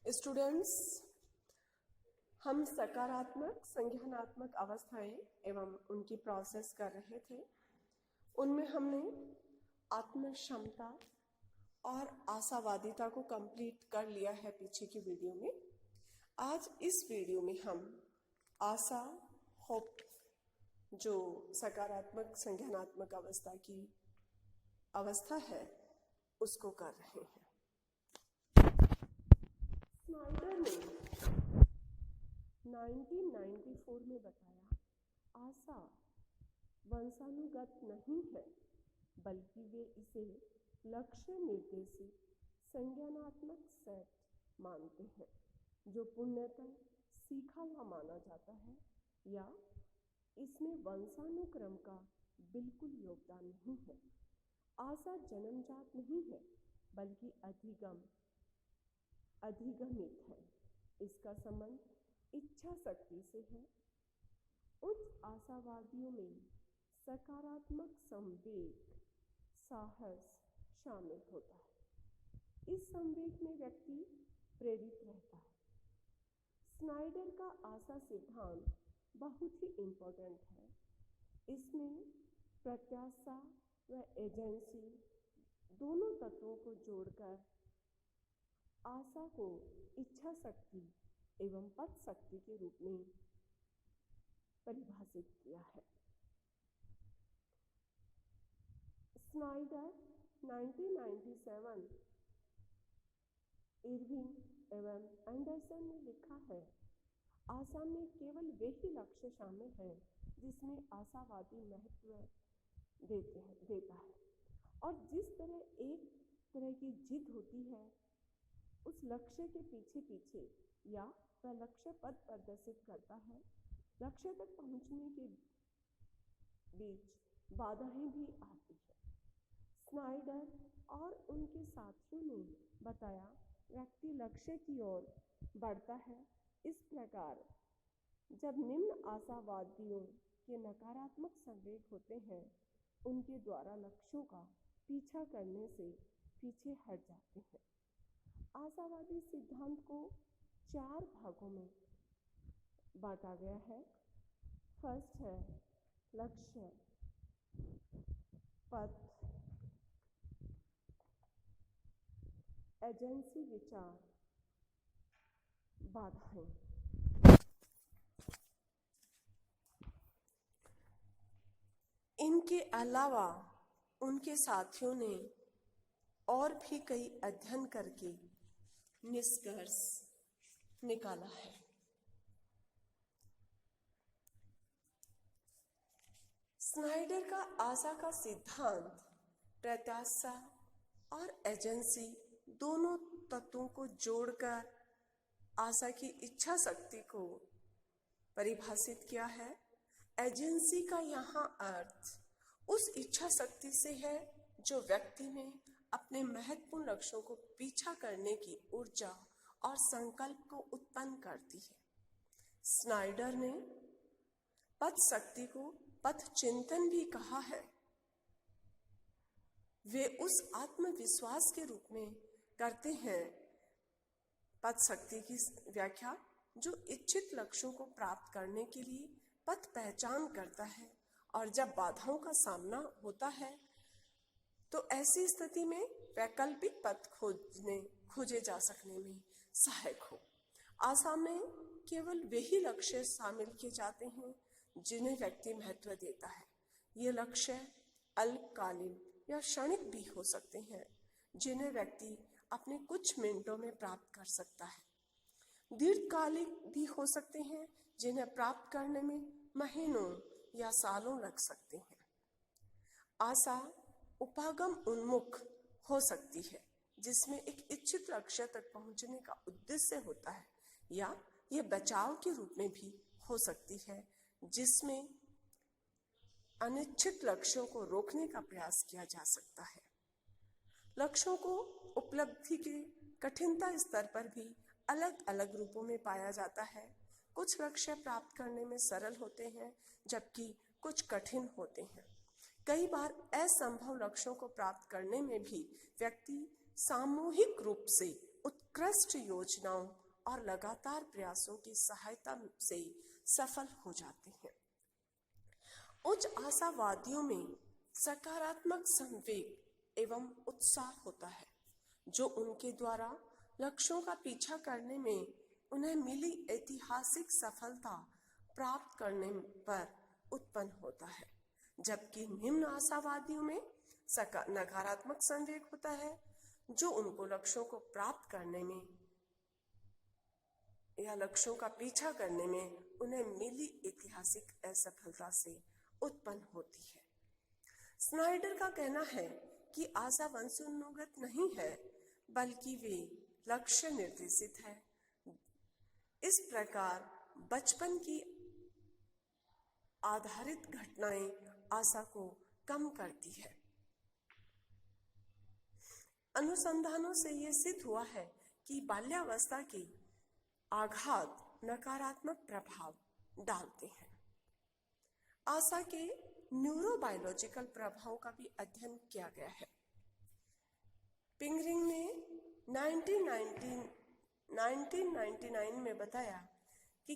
Students, हम सकारात्मक संज्ञानात्मक अवस्थाएं एवं उनकी प्रोसेस कर रहे थे। उनमें हमने आत्म क्षमता और आशावादिता को कंप्लीट कर लिया है पीछे की वीडियो में। आज इस वीडियो में हम आशा, होप, जो सकारात्मक संज्ञानात्मक अवस्था की अवस्था है, उसको कर रहे हैं। स्नाइडर ने 1994 में बताया, आशा वंशानुगत नहीं है, बल्कि वे इसे लक्ष्य निर्देशित संज्ञानात्मक सेट मानते हैं, जो पूर्णतः सीखा हुआ माना जाता है, या इसमें वंशानुक्रम का बिल्कुल योगदान नहीं है। आशा जन्मजात नहीं है, बल्कि अधिगमित है। इसका संबंध इच्छा शक्ति से है। उच्च आशावादियों में सकारात्मक संवेग, साहस शामिल होता है। इस संवेग में व्यक्ति प्रेरित रहता है। स्नाइडर का आशा सिद्धांत बहुत ही इम्पोर्टेंट है। इसमें प्रत्याशा व एजेंसी दोनों तत्वों को जोड़कर आशा को इच्छा शक्ति एवं पद शक्ति के रूप में परिभाषित किया है। स्नाइडर 1997 इरविंग एवं एंडरसन ने लिखा है, आशा में केवल वही लक्ष्य शामिल है जिसमें आशावादी महत्व देता है, और जिस तरह एक तरह की जिद होती है उस लक्ष्य के पीछे या वह लक्ष्य पद प्रदर्शित करता है, लक्ष्य तक पहुंचने के बीच बाधाएं भी आती है। स्नाइडर और उनके साथियों ने बताया, व्यक्ति लक्ष्य की ओर बढ़ता है। इस प्रकार जब निम्न आशावादियों के नकारात्मक संवेग होते हैं, उनके द्वारा लक्ष्यों का पीछा करने से पीछे हट जाते हैं। आशावादी सिद्धांत को 4 भागों में बांटा गया है। फर्स्ट है लक्ष्य, पथ, एजेंसी, विचार, बाधाएं। इनके अलावा उनके साथियों ने और भी कई अध्ययन करके निष्कर्ष निकाला है। स्नाइडर का आशा का सिद्धांत प्रत्याशा और एजेंसी दोनों तत्वों को जोड़कर आशा की इच्छा शक्ति को परिभाषित किया है। एजेंसी का यहाँ अर्थ उस इच्छा शक्ति से है जो व्यक्ति में अपने महत्वपूर्ण लक्ष्यों को पीछा करने की ऊर्जा और संकल्प को उत्पन्न करती है। स्नाइडर ने पथ शक्ति को पथ चिंतन भी कहा है। वे उस आत्मविश्वास के रूप में करते हैं पथ शक्ति की व्याख्या जो इच्छित लक्ष्यों को प्राप्त करने के लिए पथ पहचान करता है, और जब बाधाओं का सामना होता है तो ऐसी स्थिति में वैकल्पिक पथ खोजे जा सकने में सहायक हो। आशा में केवल वही लक्ष्य शामिल किए जाते हैं जिन्हें व्यक्ति महत्व देता है। ये लक्ष्य अल्पकालीन या क्षणिक भी हो सकते हैं, जिन्हें व्यक्ति अपने कुछ मिनटों में प्राप्त कर सकता है। दीर्घकालिक भी हो सकते हैं, जिन्हें प्राप्त करने में महीनों या सालों लग सकते हैं। आशा उपागम उन्मुख हो सकती है, जिसमें एक इच्छित लक्ष्य तक पहुंचने का उद्देश्य होता है, या यह बचाव के रूप में भी हो सकती है, जिसमें अनिच्छित लक्ष्यों को रोकने का प्रयास किया जा सकता है। लक्ष्यों को उपलब्धि के कठिनता स्तर पर भी अलग अलग रूपों में पाया जाता है। कुछ लक्ष्य प्राप्त करने में सरल होते हैं, जबकि कुछ कठिन होते हैं। कई बार असंभव लक्ष्यों को प्राप्त करने में भी व्यक्ति सामूहिक रूप से उत्कृष्ट योजनाओं और लगातार प्रयासों की सहायता से सफल हो जाते हैं। उच्च आशावादियों में सकारात्मक संवेग एवं उत्साह होता है, जो उनके द्वारा लक्ष्यों का पीछा करने में उन्हें मिली ऐतिहासिक सफलता प्राप्त करने पर उत्पन्न होता है, जबकि निम्न आशावादियों में नकारात्मक संवेग होता है, जो उनको लक्ष्यों को प्राप्त करने में या लक्ष्यों का पीछा करने में उन्हें मिली ऐतिहासिक असफलता से उत्पन्न होती है। स्नाइडर का कहना है कि आशा वंशानुगत नहीं है, बल्कि वे लक्ष्य निर्देशित है। इस प्रकार बचपन की आधारित घटनाएं आशा को कम करती है। अनुसंधानों से यह सिद्ध हुआ है कि बाल्यावस्था के आघात नकारात्मक प्रभाव डालते हैं। आशा के न्यूरोबायोलॉजिकल प्रभाव का भी अध्ययन किया गया है। पिंगरिंग ने 1999 में बताया कि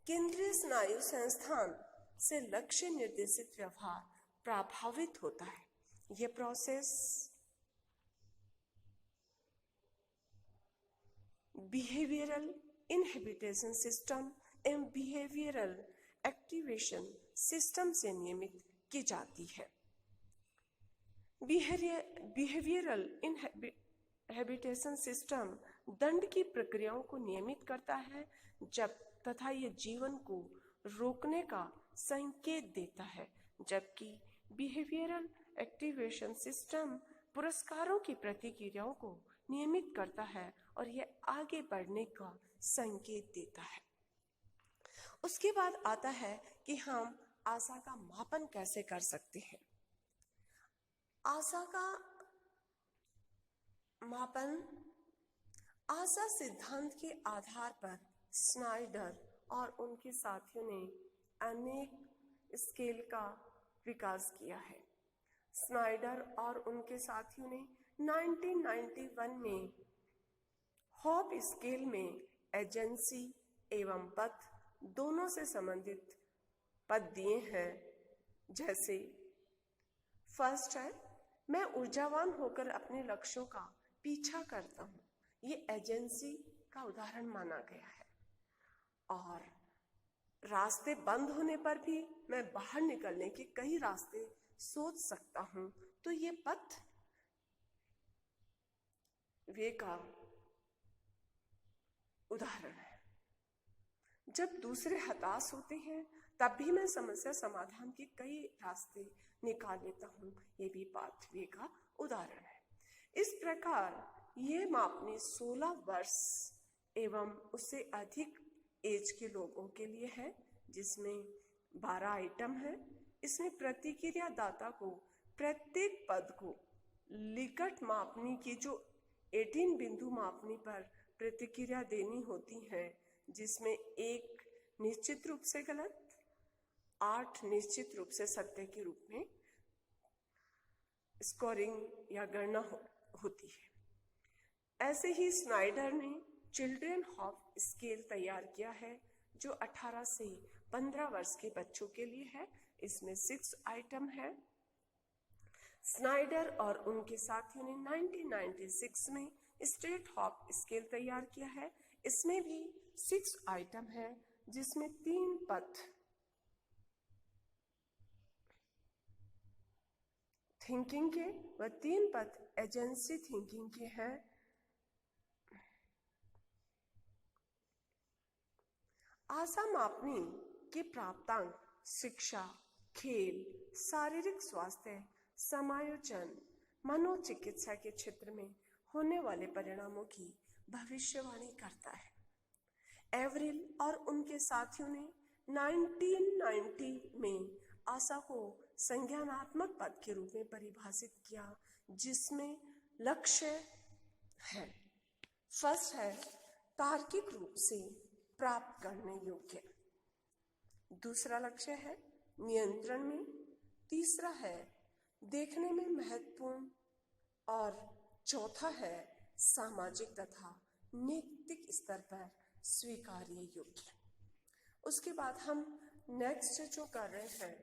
केंद्रीय स्नायु संस्थान से लक्ष्य निर्देशित व्यवहार प्रभावित होता है। यह प्रोसेस बिहेवियरल इनहिबिशन सिस्टम एवं बिहेवियरल एक्टिवेशन सिस्टम से नियमित की जाती है। बिहेवियरल इनहिबिशन सिस्टम दंड की प्रक्रियाओं को नियमित करता है तथा यह जीवन को रोकने का संकेत देता है, जबकि बिहेवियरल एक्टिवेशन सिस्टम पुरस्कारों की प्रतिक्रियाओं को नियमित करता है और यह आगे बढ़ने का संकेत देता है। उसके बाद आता है कि हम आशा का मापन कैसे कर सकते हैं। आशा का मापन आशा सिद्धांत के आधार पर स्नाइडर और उनके साथियों ने अनेक स्केल का विकास किया है। स्नाइडर और उनके साथियों ने 1991 में हॉप स्केल में एजेंसी एवं पथ दोनों से संबंधित पद दिए हैं। जैसे फर्स्ट है, मैं ऊर्जावान होकर अपने लक्ष्यों का पीछा करता हूँ। ये एजेंसी का उदाहरण माना गया है। और रास्ते बंद होने पर भी मैं बाहर निकलने के कई रास्ते सोच सकता हूँ, तो ये पथ वे का उदाहरण है। जब दूसरे हताश होते हैं तब भी मैं समस्या समाधान के कई रास्ते निकाल लेता हूँ, ये भी पाथवे का उदाहरण है। इस प्रकार ये मापनी 16 वर्ष एवं उससे अधिक एज के लोगों के लिए है, जिसमें 12 आइटम है। इसमें प्रतिक्रिया दाता को प्रत्येक पद को लिकट मापनी की जो 18 बिंदु मापनी पर प्रतिक्रिया देनी होती है, जिसमें 1 निश्चित रूप से गलत, 8 निश्चित रूप से सत्य के रूप में स्कोरिंग या गणना होती है। ऐसे ही स्नाइडर ने चिल्ड्रन हॉप स्केल तैयार किया है, जो 18 से 15 वर्ष के बच्चों के लिए है। इसमें 6 आइटम है। स्नाइडर और उनके साथियों ने 1996 में स्टेट हॉप स्केल तैयार किया है। इसमें भी 6 आइटम है, जिसमें 3 पथ थिंकिंग के व 3 पथ एजेंसी थिंकिंग के हैं। आशा मापनी के प्राप्तांक शिक्षा, खेल, शारीरिक स्वास्थ्य, समायोजन, मनोचिकित्सा के क्षेत्र में होने वाले परिणामों की भविष्यवाणी करता है। एवरिल और उनके साथियों ने 1990 में आशा को संज्ञानात्मक पद के रूप में परिभाषित किया, जिसमें लक्ष्य है। फर्स्ट है तार्किक रूप से प्राप्त करने योग्य, दूसरा लक्ष्य है नियंत्रण में, तीसरा है देखने में महत्वपूर्ण और चौथा है सामाजिक तथा नैतिक स्तर पर स्वीकार्य योग्य। उसके बाद हम नेक्स्ट जो कर रहे हैं